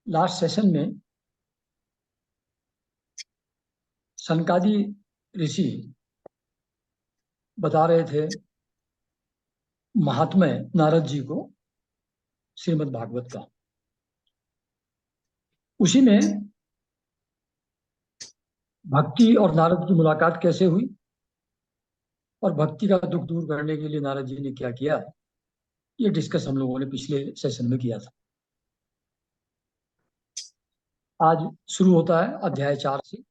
Last session में सनकादि ऋषि बता रहे थे महात्म्य नारद जी को श्रीमद् भागवत का। उसी में भक्ति और नारद की मुलाकात कैसे हुई और भक्ति का दुख दूर करने के लिए नारद जी ने क्या किया, ये डिस्कस हम लोगों ने पिछले सेशन में किया था। आज शुरू होता है अध्याय 4 से।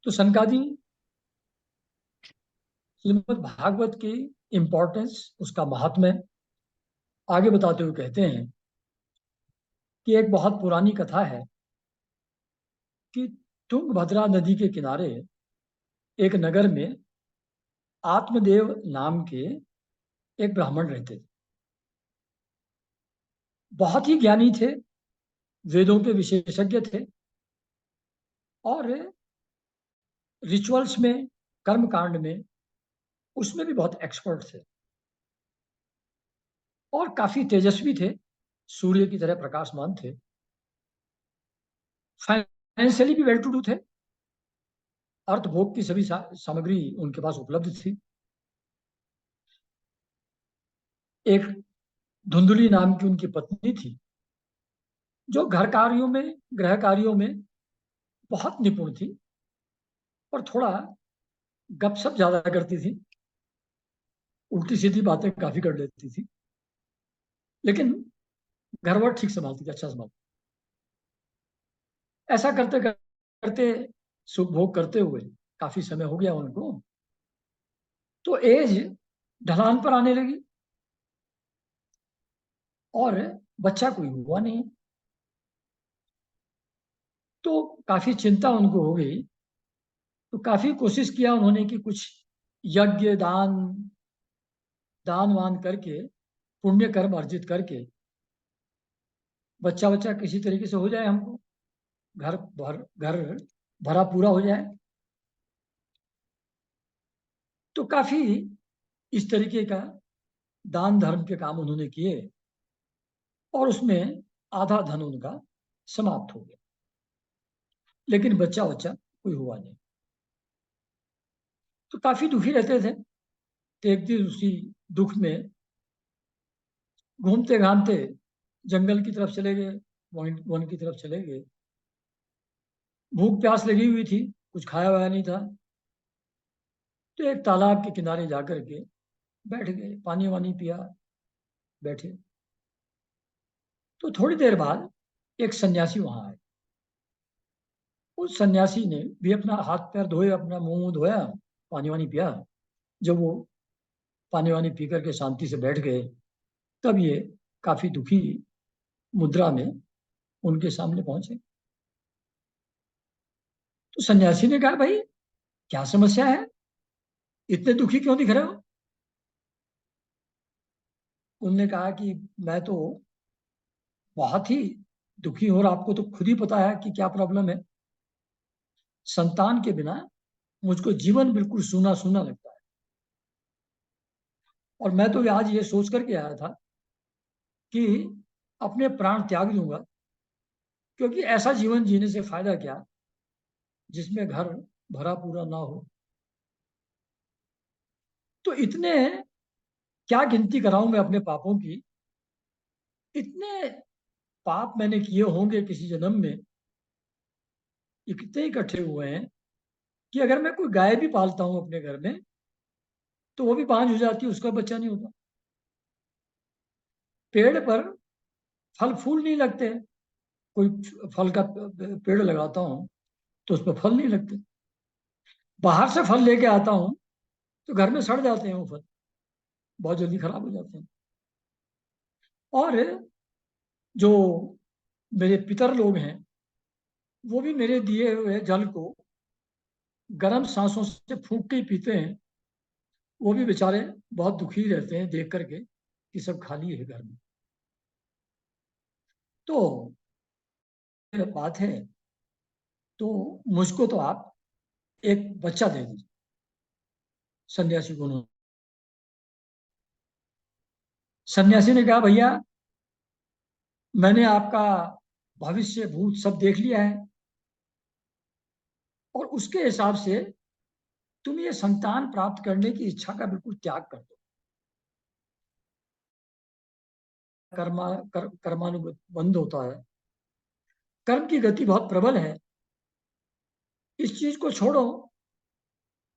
तो सनकादि श्रीमद् भागवत की इंपॉर्टेंस, उसका महात्म्य आगे बताते हुए कहते हैं कि एक बहुत पुरानी कथा है कि तुंगभद्रा नदी के किनारे एक नगर में आत्मदेव नाम के एक ब्राह्मण रहते थे। बहुत ही ज्ञानी थे, वेदों के विशेषज्ञ थे और रिचुअल्स में, कर्म कांड में, उसमें भी बहुत एक्सपर्ट थे और काफी तेजस्वी थे, सूर्य की तरह प्रकाशमान थे। फाइनेंशियली भी वेल टू डू थे, अर्थभोग की सभी सामग्री उनके पास उपलब्ध थी। एक धुंधली नाम की उनकी पत्नी थी जो घर कार्यों में, गृह कार्यों में बहुत निपुण थी और थोड़ा गपशप ज्यादा करती थी, उल्टी सीधी बातें काफी कर लेती थी, लेकिन घरवर ठीक संभालती थी, अच्छा संभालती। ऐसा करते करते, सुख भोग करते हुए काफी समय हो गया उनको, तो एज ढलान पर आने लगी और बच्चा कोई हुआ नहीं। तो काफी चिंता उनको हो गई। तो काफी कोशिश किया उन्होंने कि कुछ यज्ञ दान, दान वान करके, पुण्य कर्म अर्जित करके बच्चा बच्चा किसी तरीके से हो जाए, हमको घर भरा पूरा हो जाए। तो काफी इस तरीके का दान धर्म के काम उन्होंने किए और उसमें आधा धन उनका समाप्त हो गया, लेकिन बच्चा बच्चा कोई हुआ नहीं। तो काफी दुखी रहते थे। तो एक दिन उसी दुख में घूमते घामते जंगल की तरफ चले गए, वन की तरफ चले गए। भूख प्यास लगी हुई थी, कुछ खाया वाया नहीं था। तो एक तालाब के किनारे जाकर के बैठ गए, पानी वानी पिया, बैठे। तो थोड़ी देर बाद एक सन्यासी वहां आए। उस सन्यासी ने भी अपना हाथ पैर धोए, अपना मुंह मुंह धोया, पानी वानी पिया। जब वो पानी वानी पी करके शांति से बैठ गए, तब ये काफी दुखी मुद्रा में उनके सामने पहुंचे। तो सन्यासी ने कहा, भाई क्या समस्या है, इतने दुखी क्यों दिख रहे हो? उनने कहा कि मैं तो बहुत ही दुखी हूं और आपको तो खुद ही पता है कि क्या प्रॉब्लम है। संतान के बिना मुझको जीवन बिल्कुल सूना सूना लगता है और मैं तो आज ये सोच करके आया था कि अपने प्राण त्याग दूंगा, क्योंकि ऐसा जीवन जीने से फायदा क्या जिसमें घर भरा पूरा ना हो। तो इतने क्या गिनती कराऊं मैं अपने पापों की, इतने पाप मैंने किए होंगे किसी जन्म में, इतने इकट्ठे हुए हैं कि अगर मैं कोई गाय भी पालता हूं अपने घर में तो वो भी बांझ हो जाती है, उसका बच्चा नहीं होता। पेड़ पर फल फूल नहीं लगते, कोई फल का पेड़ लगाता हूं तो उसमें फल नहीं लगते। बाहर से फल लेके आता हूं तो घर में सड़ जाते हैं वो फल, बहुत जल्दी खराब हो जाते हैं। और जो मेरे पितर लोग हैं वो भी मेरे दिए हुए जल को गर्म सांसों से फूंक के ही पीते हैं। वो भी बेचारे बहुत दुखी रहते हैं देख करके कि सब खाली है घर में। तो बात है, तो मुझको तो आप एक बच्चा दे दीजिए। सन्यासी को उन्होंने, सन्यासी ने कहा, भैया मैंने आपका भविष्य भूत सब देख लिया है, और उसके हिसाब से तुम ये संतान प्राप्त करने की इच्छा का बिल्कुल त्याग कर दो। कर्मानुबंध होता है, कर्म की गति बहुत प्रबल है। इस चीज को छोड़ो,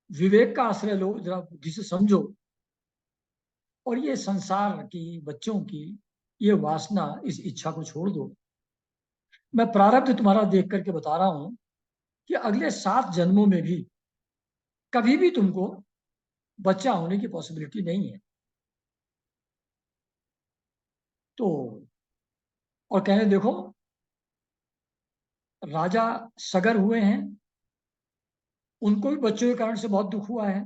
विवेक का आश्रय लो, जरा बुद्धि से समझो, और ये संसार की, बच्चों की ये वासना, इस इच्छा को छोड़ दो। मैं प्रारब्ध तुम्हारा देख करके बता रहा हूं कि अगले 7 जन्मों में भी कभी भी तुमको बच्चा होने की पॉसिबिलिटी नहीं है। तो और कहने देखो, राजा सगर हुए हैं, उनको भी बच्चों के कारण से बहुत दुख हुआ है।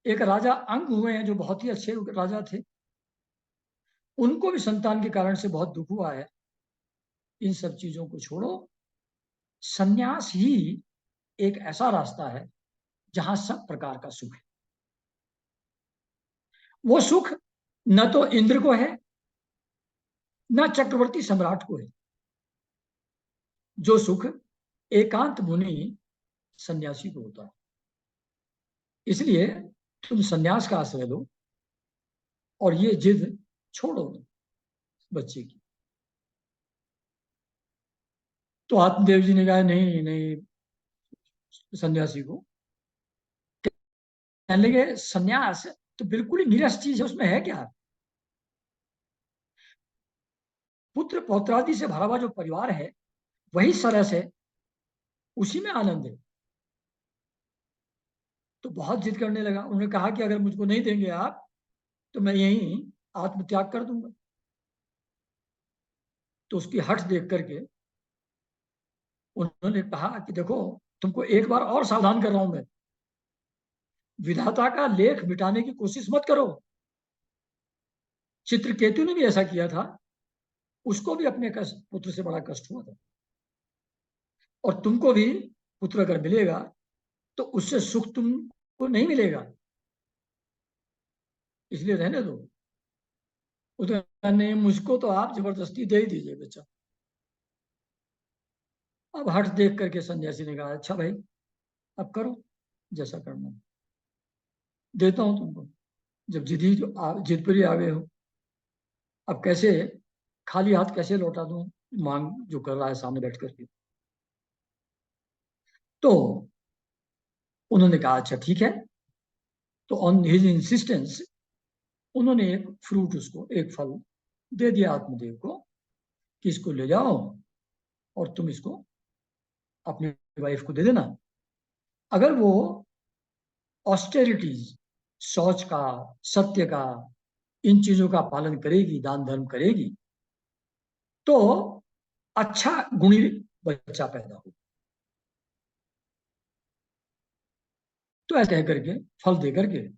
एक राजा अंग हुए हैं जो बहुत ही अच्छे राजा थे, उनको भी संतान के कारण से बहुत दुख हुआ है। इन सब चीजों को छोड़ो, संन्यास ही एक ऐसा रास्ता है जहां सब प्रकार का सुख है। वो सुख न तो इंद्र को है, न चक्रवर्ती सम्राट को है। जो सुख एकांत मुनि सन्यासी को होता है। इसलिए तुम सन्यास का आश्रय लो और ये जिद छोड़ो बच्चे की। तो आत्मदेव जी ने कहा नहीं नहीं, सन्यासी को कहने लगे सन्यास तो बिल्कुल ही नीरस चीज है, उसमें है क्या? पुत्र पौत्रादि से भरा हुआ जो परिवार है वही सरस है, उसी में आनंद है। तो बहुत जिद करने लगा। उन्होंने कहा कि अगर मुझको नहीं देंगे आप तो मैं यहीं आत्मत्याग कर दूंगा। तो उसकी हठ देख करके उन्होंने कहा कि देखो, तुमको एक बार और सावधान कर रहा हूं मैं, विधाता का लेख मिटाने की कोशिश मत करो। चित्रकेतु ने भी ऐसा किया था, उसको भी अपने पुत्र से बड़ा कष्ट हुआ था। और तुमको भी पुत्र अगर मिलेगा तो उससे सुख तुमको नहीं मिलेगा, इसलिए रहने दो। उधर नहीं, मुझको तो आप जबरदस्ती दे ही दीजिए बच्चा। अब हठ देख करके सन्यासी ने कहा अच्छा भाई, अब करो जैसा करना है, देता हूं तुमको। जब जिद पर ही आ गए हो, अब कैसे खाली हाथ कैसे लौटा दूं मांग जो कर रहा है सामने बैठ करके। तो उन्होंने कहा अच्छा ठीक है। तो ऑन हिज इंसिस्टेंस उन्होंने एक फ्रूट, उसको एक फल दे दिया आत्मदेव को कि इसको ले जाओ और तुम इसको अपनी वाइफ को दे देना। अगर वो ऑस्टेरिटीज, शौच का, सत्य का, इन चीजों का पालन करेगी, दान धर्म करेगी, तो अच्छा गुणी बच्चा पैदा हो। तो ऐसा कह करके, फल दे करके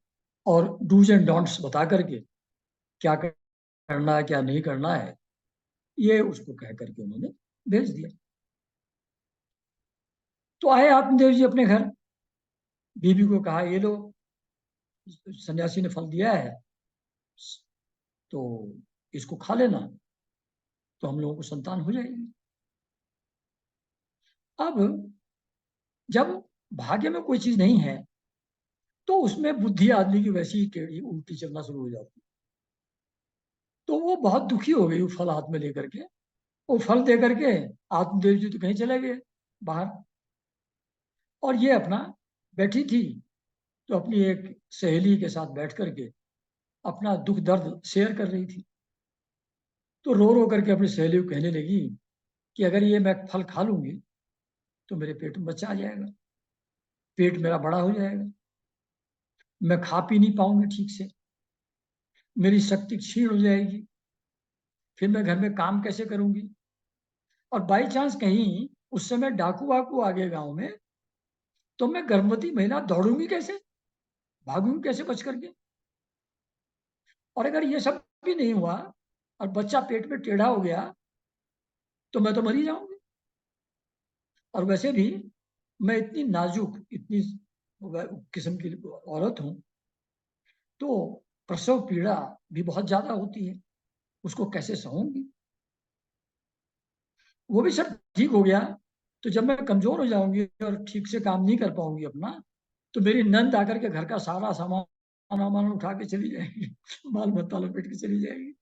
और डूज एंड डोंट्स बता करके, क्या करना है क्या नहीं करना है, ये उसको कह करके उन्होंने भेज दिया। तो आए आत्मदेव जी अपने घर, बीबी को कहा ये लो, सन्यासी ने फल दिया है, तो इसको खा लेना, तो हम लोगों को संतान हो जाएगी। अब जब भाग्य में कोई चीज नहीं है तो उसमें बुद्धि आदमी की वैसी ही टेढ़ी उल्टी चलना शुरू हो जाती है। तो वो बहुत दुखी हो गई वो फल हाथ में लेकर के। वो फल दे करके आत्मदेव जी तो कहीं चले गए बाहर, और ये अपना बैठी थी, तो अपनी एक सहेली के साथ बैठ करके अपना दुख दर्द शेयर कर रही थी। तो रो रो करके अपनी सहेली को कहने लगी कि अगर ये मैं फल खा लूंगी तो मेरे पेट में बच्चा आ जाएगा, पेट मेरा बड़ा हो जाएगा, मैं खा पी नहीं पाऊंगी ठीक से, मेरी शक्ति क्षीण हो जाएगी, फिर मैं घर में काम कैसे करूंगी, और बाई चांस कहीं उस समय डाकू वाकू आ गए गाँव में, तो मैं गर्भवती महिला दौड़ूंगी कैसे, भागूंगी कैसे बच करके। और अगर ये सब भी नहीं हुआ और बच्चा पेट में टेढ़ा हो गया तो मैं तो मरी जाऊंगी। और वैसे भी मैं इतनी नाजुक, इतनी किस्म की औरत हूं, तो प्रसव पीड़ा भी बहुत ज्यादा होती है, उसको कैसे सहूंगी। वो भी सब ठीक हो गया। तो जब मैं कमजोर हो जाऊंगी और ठीक से काम नहीं कर पाऊंगी अपना, तो मेरी नंद आकर के घर का सारा सामान वामान उठा के चली जाएगी, बाल बत्ता लपेट के चली जाएगी।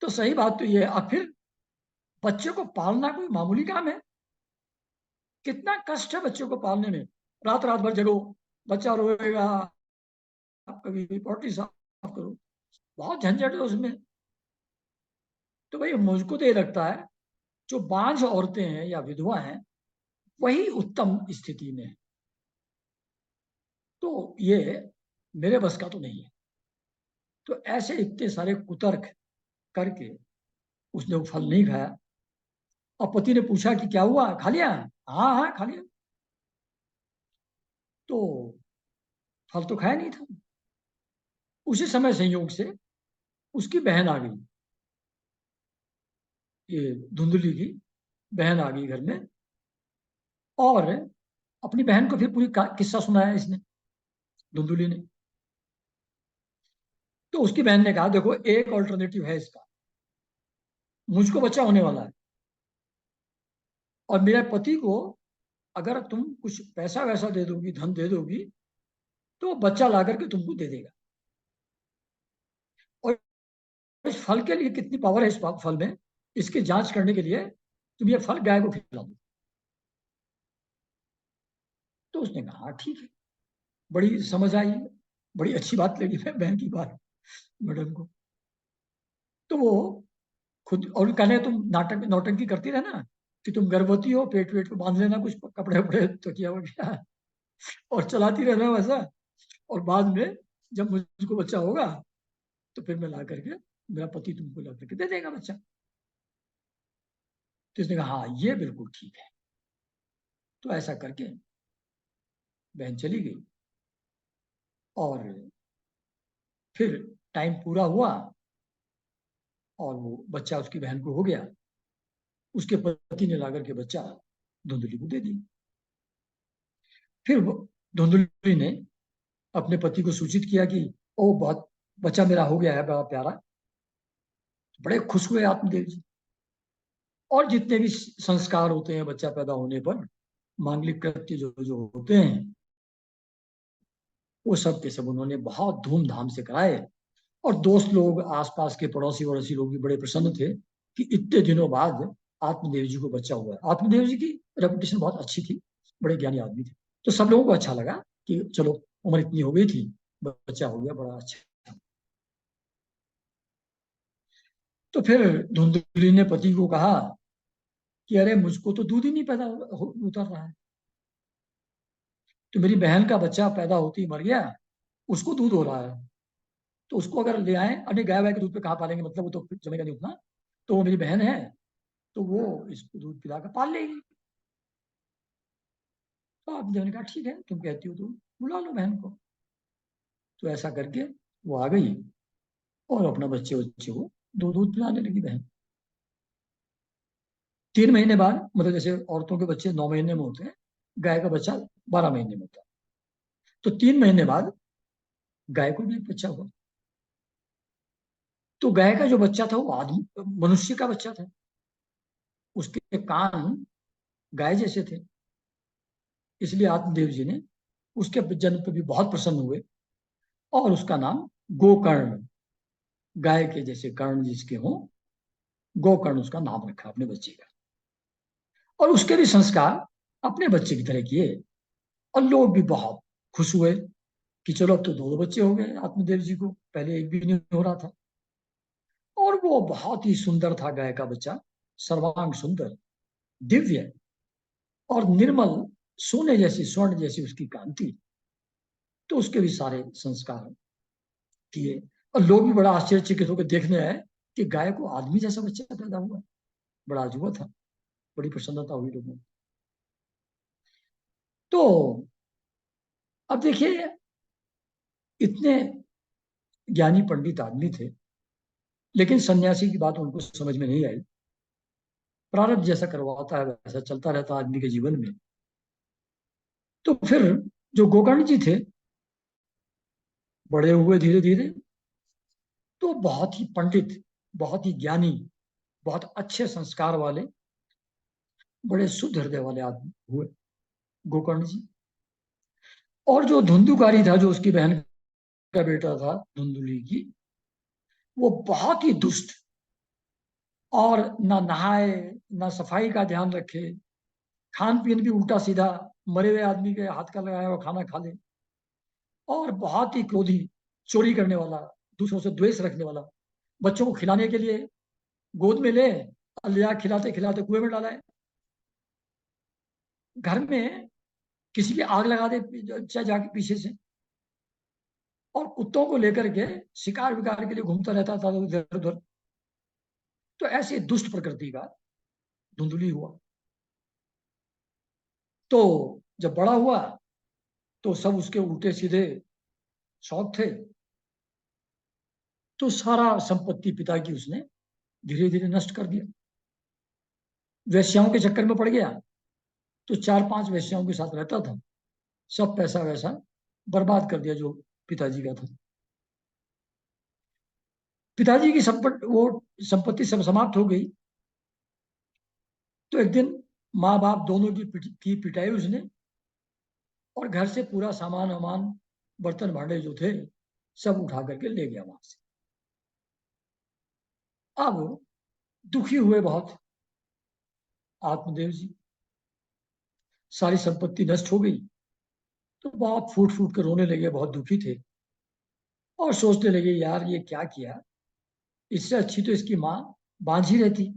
तो सही बात तो ये है। अब फिर बच्चे को पालना कोई मामूली काम है? कितना कष्ट है बच्चों को पालने में। रात रात भर जगो, बच्चा रोएगा, कभी पोटी साफ करो, बहुत झंझट है उसमें। तो भाई मुझको तो ये लगता है जो बांझ औरतें हैं या विधवा हैं वही उत्तम स्थिति में है। तो ये मेरे बस का तो नहीं है। तो ऐसे इतने सारे कुतर्क करके उसने वो फल नहीं खाया। और पति ने पूछा कि क्या हुआ, खा लिया? हाँ हाँ खा लिया। तो फल तो खाया नहीं था। उसी समय संयोग से उसकी बहन आ गई, ये धुंधली की बहन आ गई घर में। और अपनी बहन को फिर पूरी किस्सा सुनाया इसने, धुंधुली ने। तो उसकी बहन ने कहा देखो एक ऑल्टरनेटिव है इसका, मुझको बच्चा होने वाला है, और मेरे पति को अगर तुम कुछ पैसा वैसा दे दोगी, धन दे दोगी, तो वो बच्चा ला करके तुमको दे देगा। और इस फल के लिए कितनी पावर है इस फल में, इसकी जांच करने के लिए तुम ये फल गाय को खिला दो। तो उसने कहा हाँ ठीक है। बड़ी समझ आई, बड़ी अच्छी बात लगी बहन की बात मैडम को। तो वो खुद, और कहने तुम नाटक नौटंकी करती रहना कि तुम गर्भवती हो, पेट वेट को बांध लेना कुछ कपड़े वपड़े तो किया वगैरह, और चलाती रहना वैसा। और बाद में जब मुझको बच्चा होगा तो फिर मैं ला करके, मेरा पति तुमको ला करके दे देगा बच्चा। तो इसने कहा हाँ ये बिल्कुल ठीक है। तो ऐसा करके बहन चली गई। और फिर टाइम पूरा हुआ और वो बच्चा उसकी बहन को हो गया। उसके पति ने ला करके बच्चा धुंधली को दे दिया। फिर धुंधली ने अपने पति को सूचित किया कि ओ बहुत, बच्चा मेरा हो गया है बड़ा प्यारा। बड़े खुश हुए आत्मदेव जी। और जितने भी संस्कार होते हैं बच्चा पैदा होने पर, मांगलिक कृत्य जो जो होते हैं, वो सब के सब उन्होंने बहुत धूमधाम से कराए। और दोस्त लोग, आसपास के पड़ोसी वड़ोसी लोग भी बड़े प्रसन्न थे कि इतने दिनों बाद आत्मदेव जी को बच्चा हुआ है। आत्मदेव जी की रेपुटेशन बहुत अच्छी थी, बड़े ज्ञानी आदमी थे। तो सब लोगों को अच्छा लगा कि चलो उम्र इतनी हो गई थी, बच्चा हो गया, बड़ा अच्छा। तो फिर धुंधली ने पति को कहा कि अरे मुझको तो दूध ही नहीं पैदा उतर रहा है। तो मेरी बहन का बच्चा पैदा होते ही मर गया, उसको दूध हो रहा है। तो उसको अगर ले आए, अरे गाय वाय के दूध पे कहाँ पालेंगे, मतलब वो तो जमेगा नहीं उतना। तो वो मेरी बहन है, तो वो इसको दूध पिला कर पाल लेगी। तो आप ने कहा ठीक है तुम कहती हो तो बुला लो बहन को। तो ऐसा करके वो आ गई और अपना बच्चे बच्चे को दूध पिलाने लगी बहन। 3 महीने बाद, मतलब जैसे औरतों के बच्चे 9 महीने में होते हैं, गाय का बच्चा 12 महीने में होता है। तो 3 महीने बाद गाय को भी एक बच्चा हुआ। तो गाय का जो बच्चा था वो आदमी, मनुष्य का बच्चा था। उसके कान गाय जैसे थे। इसलिए आत्मदेव जी ने उसके जन्म पर भी बहुत प्रसन्न हुए और उसका नाम गोकर्ण, गाय के जैसे कर्ण जिसके हों, गोकर्ण उसका नाम रखा अपने बच्चे का। और उसके भी संस्कार अपने बच्चे की तरह किए। और लोग भी बहुत खुश हुए कि चलो अब तो दो दो बच्चे हो गए आत्मदेव जी को, पहले एक भी नहीं हो रहा था। और वो बहुत ही सुंदर था गाय का बच्चा, सर्वांग सुंदर, दिव्य और निर्मल, सोने जैसी, स्वर्ण जैसी उसकी कांति। तो उसके भी सारे संस्कार किए। और लोग भी बड़ा आश्चर्यचकित होकर देखने आए कि गाय को आदमी जैसा बच्चा पैदा हुआ। बड़ा अजूबा था, बड़ी प्रसन्नता हुई लोगों को। तो अब देखिए, इतने ज्ञानी पंडित आदमी थे, लेकिन सन्यासी की बात उनको समझ में नहीं आई। प्रारब्ध जैसा करवाता है वैसा चलता रहता आदमी के जीवन में। तो फिर जो गोकर्ण जी थे, बड़े हुए धीरे धीरे, तो बहुत ही पंडित, बहुत ही ज्ञानी, बहुत अच्छे संस्कार वाले, बड़े शुद्ध हृदय वाले आदमी हुए गोकर्ण जी। और जो धुंधुकारी था, जो उसकी बहन का बेटा था धुंधुली की, वो बहुत ही दुष्ट, और ना नहाए, ना सफाई का ध्यान रखे, खान पीन भी उल्टा सीधा, मरे हुए आदमी के हाथ का लगाया हुआ खाना खा ले, और बहुत ही क्रोधी, चोरी करने वाला, दूसरों से द्वेष रखने वाला, बच्चों को खिलाने के लिए गोद में ले, और ले जाके खिलाते खिलाते कुएं में डाला है, घर में किसी की आग लगा दे चाहे जाके पीछे से, और कुत्तों को लेकर के शिकार विकार के लिए घूमता रहता था इधर उधर। तो ऐसे दुष्ट प्रकृति का धुंधुली हुआ। तो जब बड़ा हुआ तो सब उसके उल्टे सीधे शौक थे, तो सारा संपत्ति पिता की उसने धीरे धीरे नष्ट कर दिया। वेश्याओं के चक्कर में पड़ गया, तो 4-5 वेश्याओं के साथ रहता था, सब पैसा वैसा बर्बाद कर दिया जो पिताजी का था। पिताजी की संपत्ति सब समाप्त हो गई। तो एक दिन माँ बाप दोनों की पिटाई उसने, और घर से पूरा सामान वामान, बर्तन भांडे जो थे, सब उठा करके ले गया वहां से। अब दुखी हुए बहुत आत्मदेव जी, सारी संपत्ति नष्ट हो गई, तो बहुत फूट फूट कर रोने लगे, बहुत दुखी थे, और सोचने लगे यार ये क्या किया, इससे अच्छी तो इसकी माँ बांझी रहती।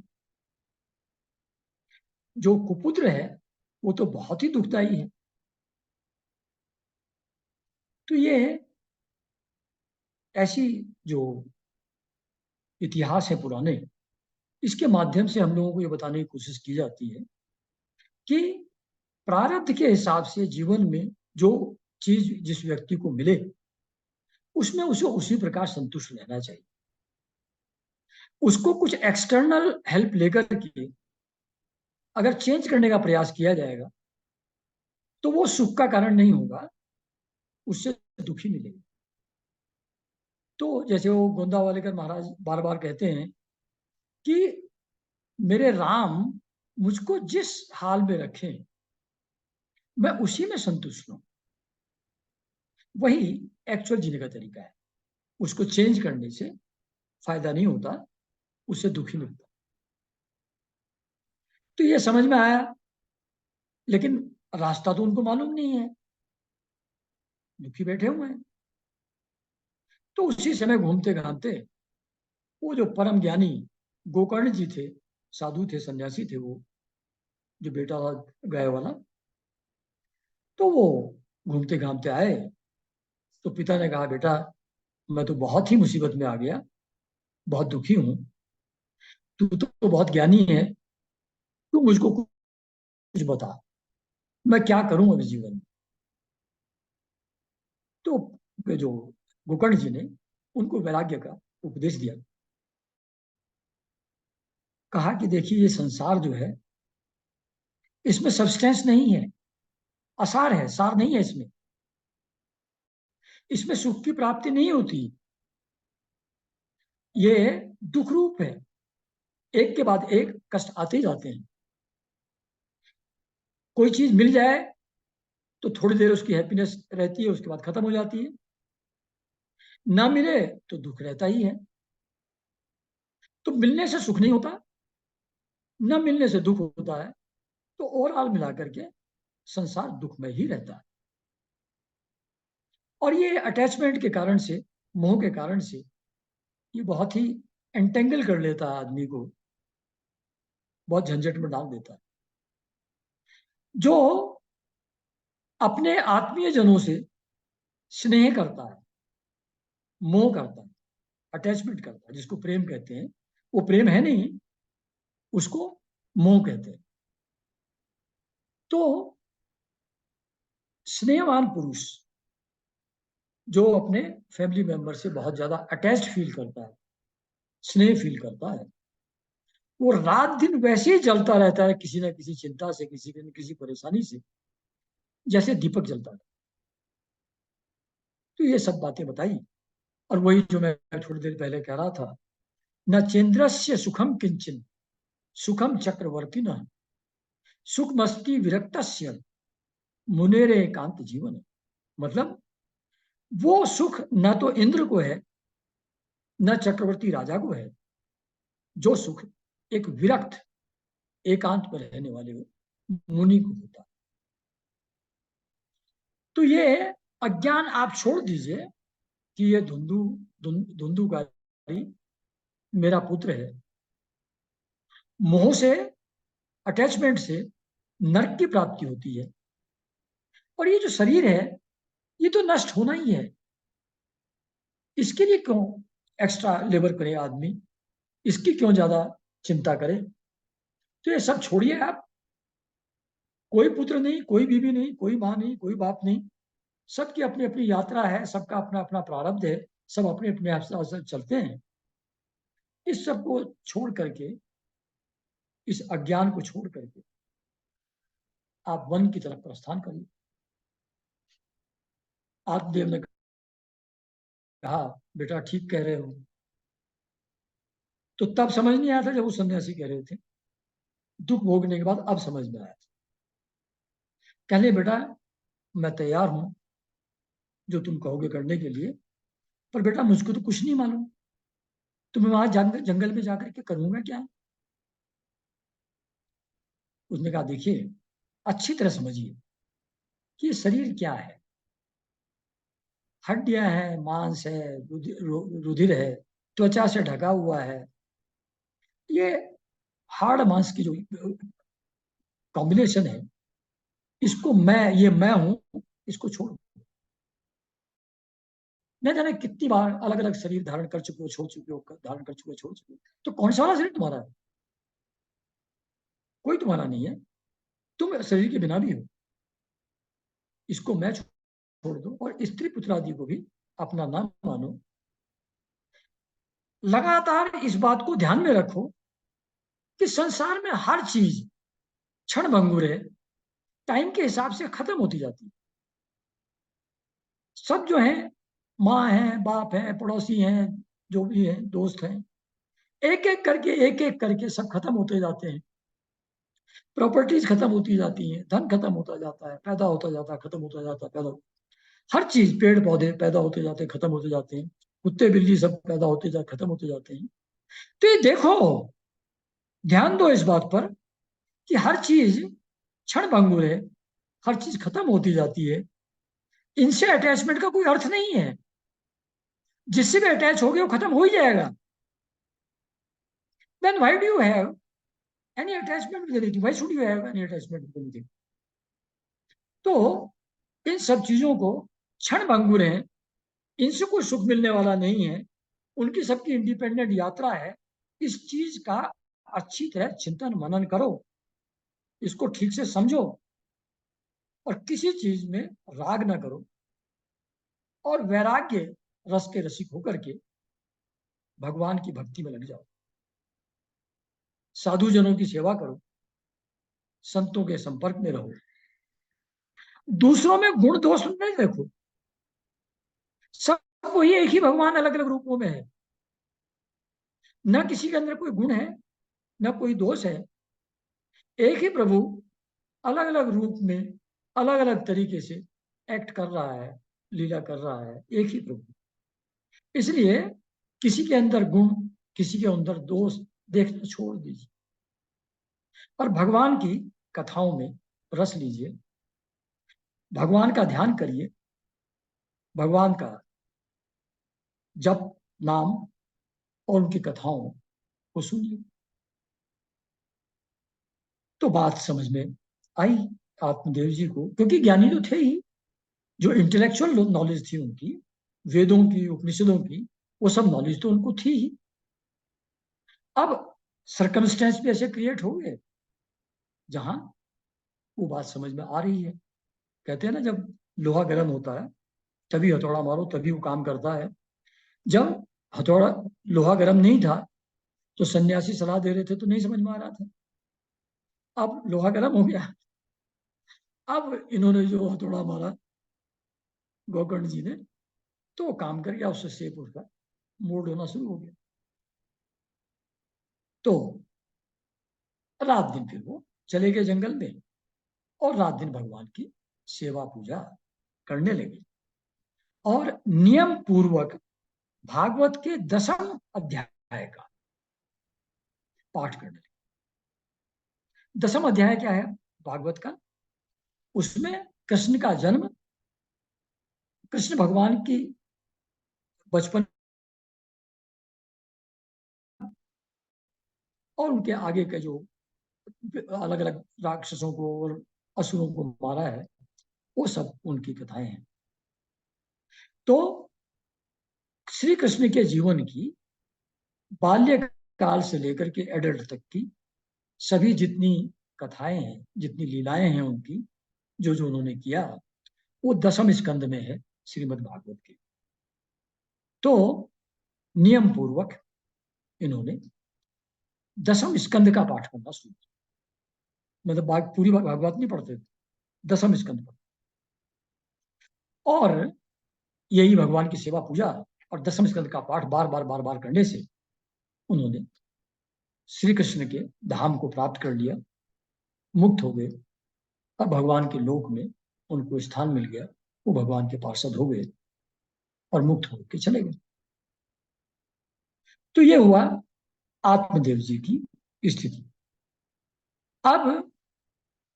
जो कुपुत्र है वो तो बहुत ही दुखदाई है। तो ये ऐसी जो इतिहास है पुराने, इसके माध्यम से हम लोगों को ये बताने की कोशिश की जाती है कि प्रारब्ध के हिसाब से जीवन में जो चीज जिस व्यक्ति को मिले, उसमें उसे उसी प्रकार संतुष्ट रहना चाहिए। उसको कुछ एक्सटर्नल हेल्प लेकर के अगर चेंज करने का प्रयास किया जाएगा, तो वो सुख का कारण नहीं होगा, उससे दुखी मिलेगा। तो जैसे वो गोंदा वालेकर महाराज बार बार कहते हैं कि मेरे राम मुझको जिस हाल में रखें, मैं उसी में संतुष्ट हूं। वही एक्चुअल जीने का तरीका है। उसको चेंज करने से फायदा नहीं होता, उससे दुखी मिलता। तो ये समझ में आया, लेकिन रास्ता तो उनको मालूम नहीं है, दुखी बैठे हुए हैं। तो उसी समय घूमते घामते वो जो परम ज्ञानी गोकर्ण जी थे, साधु थे, सन्यासी थे, वो जो बेटा था गाय वाला, तो वो घूमते घामते आए। तो पिता ने कहा बेटा, मैं तो बहुत ही मुसीबत में आ गया, बहुत दुखी हूं, तू तो बहुत ज्ञानी है, तू मुझको कुछ बता, मैं क्या करूं अभी जीवन में। तो जो गोकर्ण जी ने उनको वैराग्य का उपदेश दिया। कहा कि देखिए ये संसार जो है, इसमें सब्सटेंस नहीं है, असार है, सार नहीं है इसमें। इसमें सुख की प्राप्ति नहीं होती, ये दुख रूप है, एक के बाद एक कष्ट आते ही जाते हैं। कोई चीज मिल जाए तो थोड़ी देर उसकी हैप्पीनेस रहती है, उसके बाद खत्म हो जाती है। ना मिले तो दुख रहता ही है। तो मिलने से सुख नहीं होता, न मिलने से दुख होता है। तो ओवरऑल मिलाकर के संसार दुखमय ही रहता है। और ये अटैचमेंट के कारण से, मोह के कारण से, ये बहुत ही एंटेंगल कर लेता है आदमी को, बहुत झंझट में डाल देता है। जो अपने आत्मीय जनों से स्नेह करता है, मोह करता है, अटैचमेंट करता है, जिसको प्रेम कहते हैं, वो प्रेम है नहीं, उसको मोह कहते हैं। तो स्नेहवान पुरुष जो अपने फैमिली मेंबर से बहुत ज्यादा अटैच्ड फील करता है, स्नेह फील करता है, वो रात दिन वैसे ही जलता रहता है, किसी न किसी चिंता से, किसी न किसी परेशानी से, जैसे दीपक जलता है। तो ये सब बातें बताई। और वही जो मैं थोड़ी देर पहले कह रहा था, न चंद्रस्य सुखम किंचन सुखम चक्रवर्ती न सुखमस्ति विरक्तस्य मुनेरे एकांत जीवन। मतलब वो सुख न तो इंद्र को है न चक्रवर्ती राजा को है, जो सुख एक विरक्त एकांत पर रहने वाले मुनि को होता। तो ये अज्ञान आप छोड़ दीजिए कि ये धुंधुकारी मेरा पुत्र है। मोह से, अटैचमेंट से नरक की प्राप्ति होती है। और ये जो शरीर है ये तो नष्ट होना ही है, इसके लिए क्यों एक्स्ट्रा लेबर करे आदमी, इसकी क्यों ज्यादा चिंता करे। तो ये सब छोड़िए आप। कोई पुत्र नहीं, कोई बीवी नहीं, कोई माँ नहीं, कोई बाप नहीं, सबकी अपनी अपनी यात्रा है, सबका अपना अपना प्रारब्ध है, सब अपने अपने हिसाब से चलते हैं। इस सब को छोड़ करके, इस अज्ञान को छोड़ करके आप वन की तरफ प्रस्थान करिए। आत्मदेव ने कहा बेटा ठीक कह रहे हो। तो तब समझ नहीं आया था जब वो सन्यासी कह रहे थे, दुख भोगने के बाद अब समझ में आया था। कहले बेटा मैं तैयार हूं जो तुम कहोगे करने के लिए, पर बेटा मुझको तो कुछ नहीं मालूम, तो मैं वहां जंगल में जाकर के करूंगा क्या। उसने कहा देखिए अच्छी तरह समझिए कि ये शरीर क्या है। हड्डियां हैं, मांस है, रुधिर है, त्वचा से ढका हुआ है। ये हाड़ मांस की जो कॉम्बिनेशन है, इसको मैं हूं, इसको छोड़। न जाने कितनी बार अलग अलग शरीर धारण कर चुके हो, छोड़ चुके हो, धारण कर चुके हो, छोड़ चुके हो। तो कौन सा वाला शरीर तुम्हारा है? कोई तुम्हारा नहीं है, तुम शरीर के बिना भी हो। इसको मैं छोड़ दो और स्त्री पुत्र आदि को भी अपना नाम मानो। लगातार इस बात को ध्यान में रखो कि संसार में हर चीज क्षण भंगुर है, टाइम के हिसाब से खत्म होती जाती है। सब जो है, माँ है, बाप है, पड़ोसी हैं, जो भी है, दोस्त हैं, एक एक करके सब खत्म होते जाते हैं। प्रॉपर्टीज खत्म होती जाती हैं, धन खत्म होता जाता है, पैदा होता जाता है, खत्म होता जाता है, पैदा। हर चीज, पेड़ पौधे पैदा होते जाते हैं, खत्म होते जाते हैं, कुत्ते बिल्ली सब पैदा होते जाते, खत्म होते जाते हैं। तो ये देखो, ध्यान दो इस बात पर कि हर चीज क्षण भंगुर है, हर चीज खत्म होती जाती है। इनसे अटैचमेंट का कोई अर्थ नहीं है। जिससे भी अटैच हो गया वो खत्म हो ही जाएगा। Then why do you have any attachment with anything? Why should you have any attachment with anything? तो इन सब चीजों को क्षण भंगुर है, इनसे कोई सुख मिलने वाला नहीं है, उनकी सबकी इंडिपेंडेंट यात्रा है। इस चीज का अच्छी तरह चिंतन मनन करो, इसको ठीक से समझो और किसी चीज में राग ना करो, और वैराग्य रस के रसिक होकर के भगवान की भक्ति में लग जाओ। साधु जनों की सेवा करो, संतों के संपर्क में रहो, दूसरों में गुण दोष नहीं देखो। सब वही एक ही भगवान अलग अलग रूपों में है, न किसी के अंदर कोई गुण है न कोई दोष है। एक ही प्रभु अलग अलग रूप में अलग अलग तरीके से एक्ट कर रहा है, लीला कर रहा है, एक ही प्रभु। इसलिए किसी के अंदर गुण, किसी के अंदर दोष देखना छोड़ दीजिए और भगवान की कथाओं में रस लीजिए, भगवान का ध्यान करिए, भगवान का जप, नाम और उनकी कथाओं को सुनिए। तो बात समझ में आई आत्मदेव जी को, क्योंकि ज्ञानी तो थे ही। जो इंटेलेक्चुअल नॉलेज थी उनकी, वेदों की, उपनिषदों की, वो सब नॉलेज तो उनको थी ही। अब सर्कमस्टेंस भी ऐसे क्रिएट हो गए जहां वो बात समझ में आ रही है। कहते हैं ना, जब लोहा गर्म होता है तभी हथौड़ा मारो, तभी वो काम करता है। जब हथौड़ा, लोहा गर्म नहीं था तो सन्यासी सलाह दे रहे थे तो नहीं समझ में आ रहा था। अब लोहा गर्म हो गया, अब इन्होंने जो हथौड़ा मारा गोकर्ण जी ने, तो वो काम कर गया, उससे शेप उसका मोल्ड होना शुरू हो गया। तो रात दिन फिर वो चले गए जंगल में और रात दिन भगवान की सेवा पूजा करने लगे और नियम पूर्वक भागवत के 10वें अध्याय का पाठ करने लगे। 10वां अध्याय क्या है भागवत का? उसमें कृष्ण का जन्म, कृष्ण भगवान की बचपन और उनके आगे के जो अलग अलग राक्षसों को और असुरों को मारा है, वो सब उनकी कथाएं हैं। तो श्री कृष्ण के जीवन की बाल्यकाल से लेकर के एडल्ट तक की सभी जितनी कथाएं हैं, जितनी लीलाएं हैं उनकी, जो जो उन्होंने किया, वो 10वें स्कंद में है श्रीमद् भागवत के। तो नियम पूर्वक इन्होंने 10वें स्कंद का पाठ करना शुरू किया। मतलब पूरी भागवत नहीं पढ़ते थे, 10वें स्कंद पर। और यही भगवान की सेवा पूजा और 10वें स्कंद का पाठ बार बार बार बार करने से उन्होंने श्री कृष्ण के धाम को प्राप्त कर लिया, मुक्त हो गए। अब भगवान के लोक में उनको स्थान मिल गया, वो भगवान के पार्षद हो गए और मुक्त होकर चले गए। तो ये हुआ आत्मदेव जी की स्थिति। अब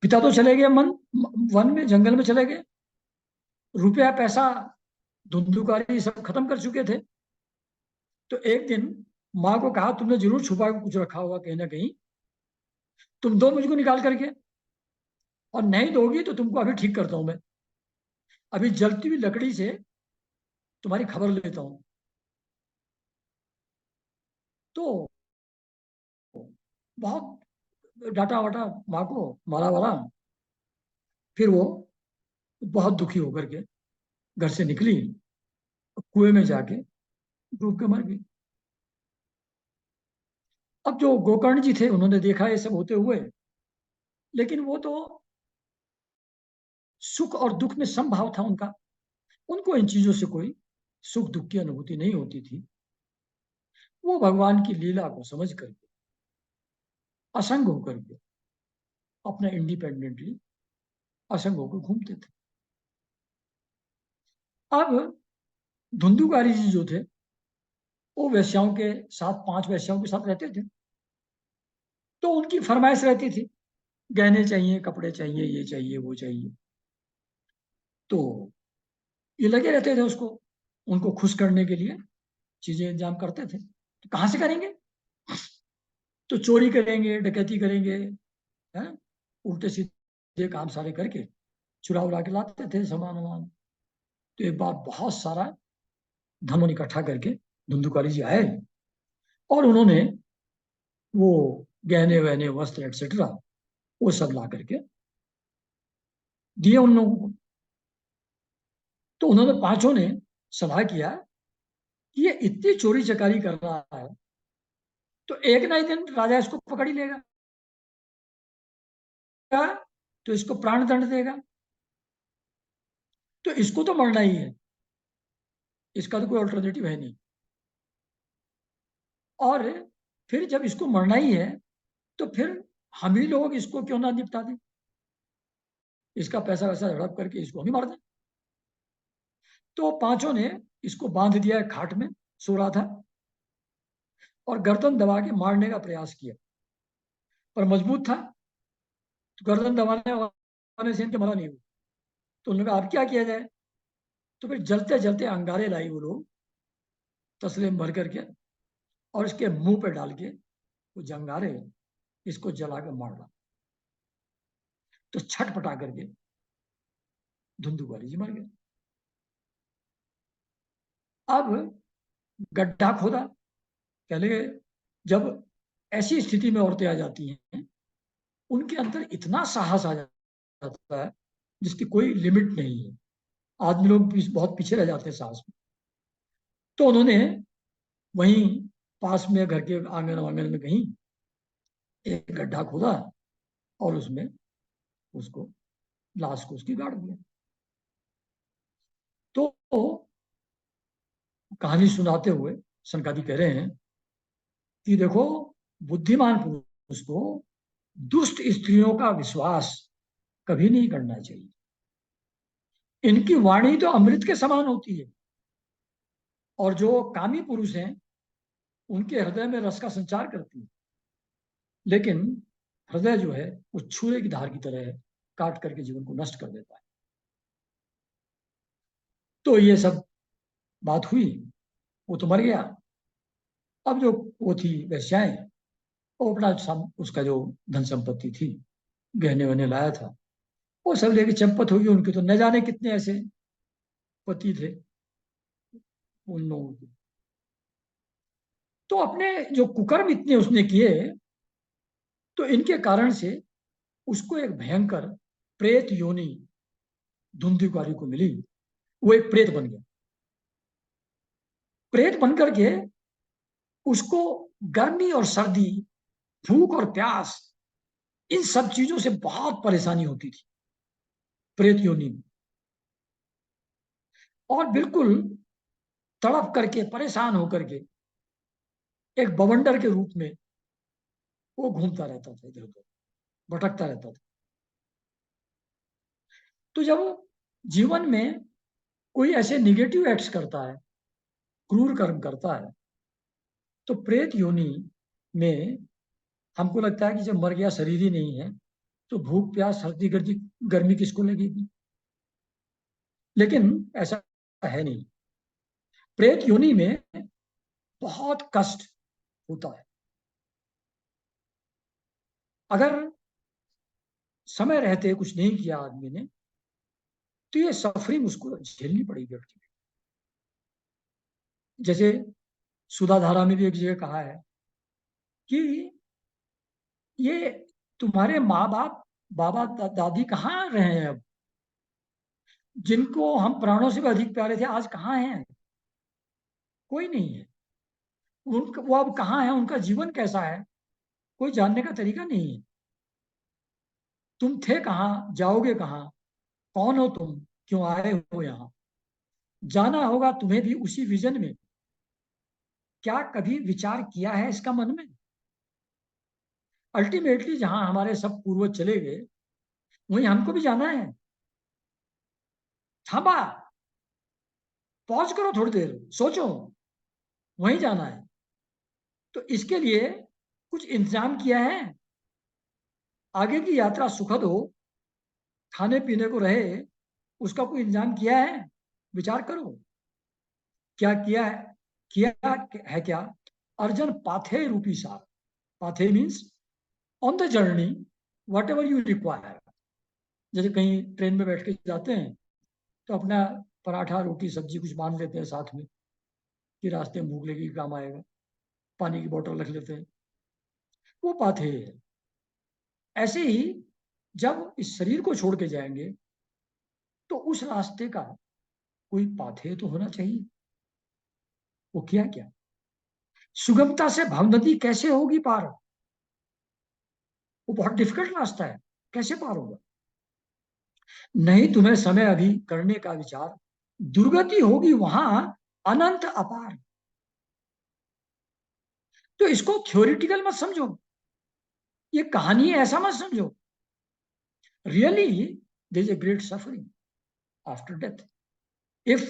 पिता तो चले गए वन में, जंगल में चले गए, रुपया पैसा धुंधुकारी सब खत्म कर चुके थे। तो एक दिन माँ को कहा, तुमने जरूर छुपा के कुछ रखा होगा कहीं ना कहीं, तुम दो मुझको निकाल करके, और नहीं दोगी तो तुमको अभी ठीक करता हूं मैं, अभी जलती हुई लकड़ी से तुम्हारी खबर लेता हूं। तो बहुत डांटा वाटा माँ को, मारा वारा। फिर वो बहुत दुखी होकर के घर से निकली, कुएं में जाके डूब के मर गई। अब जो गोकर्ण जी थे उन्होंने देखा ये सब होते हुए, लेकिन वो तो सुख और दुख में समभाव था उनका, उनको इन चीजों से कोई सुख दुख की अनुभूति नहीं होती थी। वो भगवान की लीला को समझ करके असंग होकर के अपना इंडिपेंडेंटली असंग होकर घूमते थे। अब धुंधुकारी जी जो थे वो वेश्याओं के साथ, 5 वेश्याओं के साथ रहते थे। तो उनकी फरमाइश रहती थी, गहने चाहिए, कपड़े चाहिए, ये चाहिए, वो चाहिए। तो ये लगे रहते थे उसको, उनको खुश करने के लिए चीजें इंतजाम करते थे। तो कहाँ से करेंगे? तो चोरी करेंगे, डकैती करेंगे, है, उल्टे सीधे काम सारे करके चुरा उरा के लाते थे सामान वामान। तो एक बार बहुत सारा धन इकट्ठा करके धुंधुकारी जी आए और उन्होंने वो गहने वहने वस्त्र एक्सेट्रा वो सब ला करके दिए उन लोगों को। तो उन्होंने पांचों ने सलाह किया कि ये इतनी चोरी चकारी कर रहा है तो एक ना एक दिन राजा इसको पकड़ ही लेगा, तो इसको प्राण दंड देगा, तो इसको तो मरना ही है, इसका तो कोई ऑल्टरनेटिव है नहीं। और फिर जब इसको मरना ही है तो फिर हम ही लोग इसको क्यों ना निपटा दें, इसका पैसा वैसा हड़प करके इसको हम ही मार दें। तो पांचों ने इसको बांध दिया है, खाट में सो रहा था, और गर्दन दबा के मारने का प्रयास किया, पर मजबूत था तो गर्दन दबाने से इनके मरा नहीं हुआ। तो उन्होंने कहा अब क्या किया जाए? तो फिर जलते जलते अंगारे लाई वो लोग तसले में भर करके, और इसके मुंह पे डाल के वो जंगारे इसको जला कर मार डाला। तो छटपटा करके धुंधुकारी जी मर गए। अब गड्ढा खोदा। पहले जब ऐसी स्थिति में औरतें आ जाती हैं, उनके अंदर इतना साहस आ जाता है जिसकी कोई लिमिट नहीं है। आदमी लोग बहुत पीछे रह जाते हैं साहस में। तो उन्होंने वहीं पास में घर के आंगन वांगन में कहीं एक गड्ढा खोदा और उसमें उसको, लाश को उसकी गाड़ दिया। तो कहानी सुनाते हुए सनकादि कह रहे हैं कि देखो, बुद्धिमान पुरुष को दुष्ट स्त्रियों का विश्वास कभी नहीं करना चाहिए। इनकी वाणी तो अमृत के समान होती है, और जो कामी पुरुष हैं उनके हृदय में रस का संचार करती है, लेकिन हृदय जो है वो छुरे की धार की तरह है, काट करके जीवन को नष्ट कर देता है। तो ये सब बात हुई, वो तो मर गया। अब जो वो थी वैश्याएं, वो अपना उसका जो धन संपत्ति थी, गहने वहने लाया था, वो सब लेके चंपत होगी। उनके तो न जाने कितने ऐसे पति थे उन लोगों के। तो अपने जो कुकर्म इतने उसने किए, तो इनके कारण से उसको एक भयंकर प्रेत योनि धुंधिकारी को मिली। वो एक प्रेत बन गया। प्रेत बन करके उसको गर्मी और सर्दी, भूख और प्यास, इन सब चीजों से बहुत परेशानी होती थी प्रेत योनि में। और बिल्कुल तड़प करके, परेशान होकर के, एक बवंडर के रूप में वो घूमता रहता था, इधर उधर भटकता रहता था। तो जब वो जीवन में कोई ऐसे निगेटिव एक्ट्स करता है, क्रूर कर्म करता है, तो प्रेत योनि में हमको लगता है कि जब मर गया, शरीर ही नहीं है, तो भूख प्यास सर्दी गर्दी गर्मी किसको लगेगी। लेकिन ऐसा है नहीं। प्रेत योनि में बहुत कष्ट होता है। अगर समय रहते कुछ नहीं किया आदमी ने, तो ये सफरिंग उसको झेलनी पड़ेगी अल्टीमेटली। जैसे सुधाधारा में भी एक जगह कहा है कि ये तुम्हारे माँ बाप, बाबा दादी कहाँ रहे हैं अब, जिनको हम प्राणों से भी अधिक प्यारे थे, आज कहाँ हैं? कोई नहीं है। उनका वो अब कहाँ है, उनका जीवन कैसा है, कोई जानने का तरीका नहीं है। तुम थे कहाँ, जाओगे कहाँ, कौन हो तुम, क्यों आए हो यहाँ? जाना होगा तुम्हें भी उसी विजन में। क्या कभी विचार किया है इसका मन में? अल्टीमेटली जहां हमारे सब पूर्वज चले गए, वहीं हमको भी जाना है। थामा, पॉज करो, थोड़ी देर सोचो, वहीं जाना है। तो इसके लिए कुछ इंतजाम किया है? आगे की यात्रा सुखद हो, खाने पीने को रहे, उसका कोई इंतजाम किया है? विचार करो, क्या किया है? किया है क्या? अर्जन पाथे रूपी सार। पाथे means on the journey, what ever you require. जैसे कहीं ट्रेन में बैठ के जाते हैं, तो अपना पराठा रोटी सब्जी कुछ मान लेते हैं साथ में, कि रास्ते में भूख लगी, काम आएगा। पानी की बोतल रख लेते हैं, वो पाथे है। ऐसे ही जब इस शरीर को छोड़ के जाएंगे, तो उस रास्ते का कोई पाथे तो होना चाहिए। वो किया क्या? सुगमता से भव नदी कैसे होगी पार? वो बहुत डिफिकल्ट रास्ता है, कैसे पार होगा? नहीं तुम्हें समय अभी करने का विचार, दुर्गति होगी वहां अनंत अपार। तो इसको थ्योरिटिकल मत समझो, ये कहानी है ऐसा मत समझो। Really there is a great suffering after death, if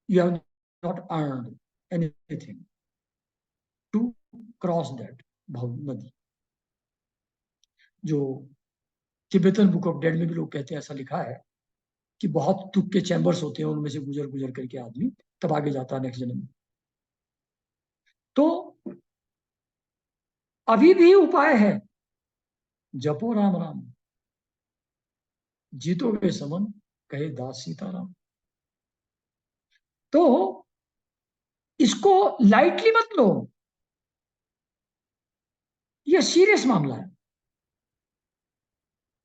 you have not earned anything to cross that bhav nadi। जो तिब्बतन बुक ऑफ डेड में भी लोग कहते हैं, ऐसा लिखा है कि बहुत दुख के चैम्बर्स होते हैं, उनमें से गुजर गुजर करके आदमी तब आगे जाता है नेक्स्ट जन्म में। तो अभी भी उपाय है, जपो राम राम, जीतोगे समन, कहे दास सीताराम। तो इसको लाइटली मत लो, ये सीरियस मामला है।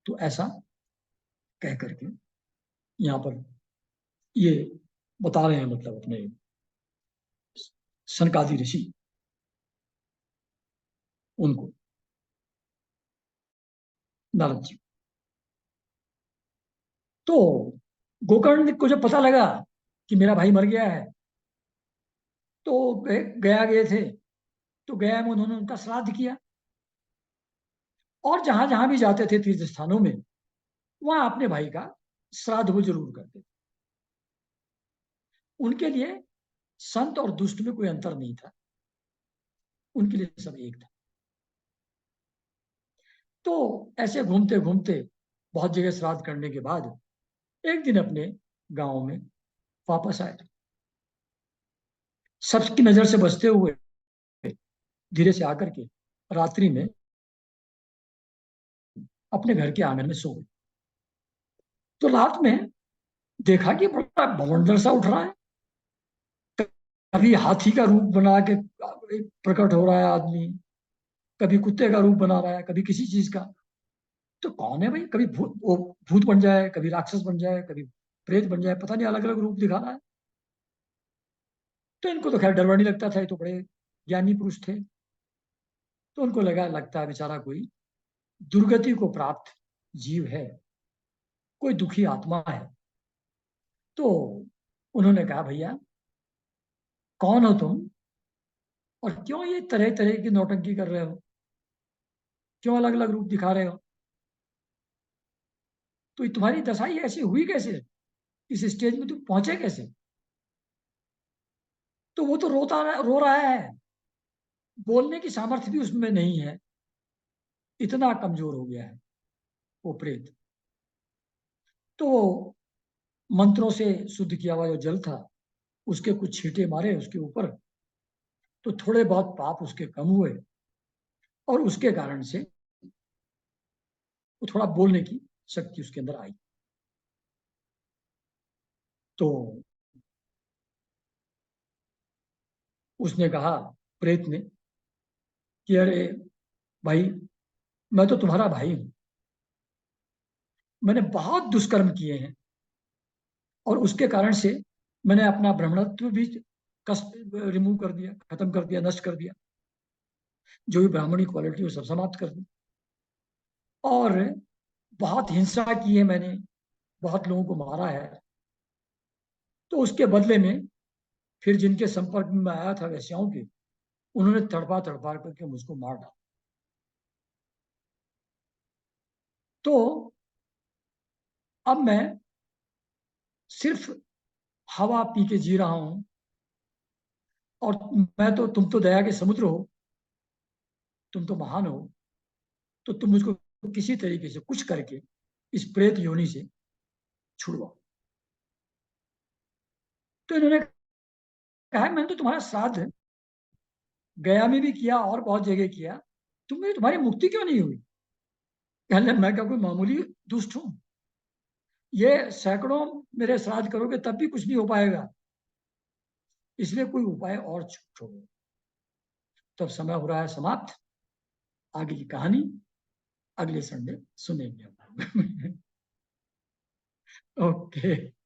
तो ऐसा कह करके यहां पर ये बता रहे हैं, मतलब अपने सनकादि ऋषि उनको, नारद जी। तो गोकर्ण को जब पता लगा कि मेरा भाई मर गया है, तो गया गए थे, तो गया में उन्होंने उनका श्राद्ध किया। और जहां जहां भी जाते थे तीर्थ स्थानों में, वहां अपने भाई का श्राद्ध वो जरूर करते थे। उनके लिए संत और दुष्ट में कोई अंतर नहीं था, उनके लिए सब एक था। तो ऐसे घूमते घूमते बहुत जगह श्राद्ध करने के बाद एक दिन अपने गांव में वापस आए, सबकी नजर से बचते हुए धीरे से आकर के रात्रि में अपने घर के आंगन में सो गए। तो रात में देखा कि बड़ा भवंडर सा उठ रहा है, कभी हाथी का रूप बना के प्रकट हो रहा है आदमी, कभी कुत्ते का रूप बना रहा है, कभी किसी चीज का। तो कौन है भाई, कभी भूत बन जाए, कभी राक्षस बन जाए, कभी प्रेत बन जाए, पता नहीं, अलग अलग रूप दिखा रहा है। तो इनको तो खैर डर नहीं लगता था, ये तो बड़े ज्ञानी पुरुष थे। तो उनको लगता है बेचारा कोई दुर्गति को प्राप्त जीव है, कोई दुखी आत्मा है। तो उन्होंने कहा, भैया कौन हो तुम, और क्यों ये तरह तरह की नौटंकी कर रहे हो, क्यों अलग अलग रूप दिखा रहे हो, तो तुम्हारी दशा ही ऐसी हुई कैसे, इस स्टेज में तुम पहुंचे कैसे। तो वो तो रो रहा है, बोलने की सामर्थ्य भी उसमें नहीं है, इतना कमजोर हो गया है वो प्रेत। तो मंत्रों से शुद्ध किया हुआ जो जल था, उसके कुछ छींटे मारे उसके ऊपर, तो थोड़े बहुत पाप उसके कम हुए, और उसके कारण से वो थोड़ा बोलने की शक्ति उसके अंदर आई। तो उसने कहा, प्रेत ने, कि अरे भाई, मैं तो तुम्हारा भाई हूं, मैंने बहुत दुष्कर्म किए हैं, और उसके कारण से मैंने अपना ब्राह्मणत्व भी कष्ट रिमूव कर दिया, खत्म कर दिया, नष्ट कर दिया, जो भी ब्राह्मणी क्वालिटी वो सब समाप्त कर दी। और बहुत हिंसा की है मैंने, बहुत लोगों को मारा है। तो उसके बदले में फिर जिनके संपर्क में मैं आया था वैश्याओं के, उन्होंने तड़पा तड़पा करके मुझको मार डाला। तो अब मैं सिर्फ हवा पी के जी रहा हूं, और तुम तो दया के समुद्र हो, तुम तो महान हो, तो तुम मुझको किसी तरीके से कुछ करके इस प्रेत योनि से छुड़वाओ। तो इन्होंने कहा, मैंने तो तुम्हारा श्राद्ध गया में भी किया और बहुत जगह किया, तुम्हारी मुक्ति क्यों नहीं हुई। कहने, मैं क्या कोई मामूली दुष्ट हूं, ये सैकड़ों मेरे श्राद्ध करोगे तब भी कुछ नहीं हो पाएगा, इसलिए कोई उपाय और छोड़ो। तब समय हो रहा है समाप्त, आगे की कहानी अगले संडे सुनेंगे हम। ओके।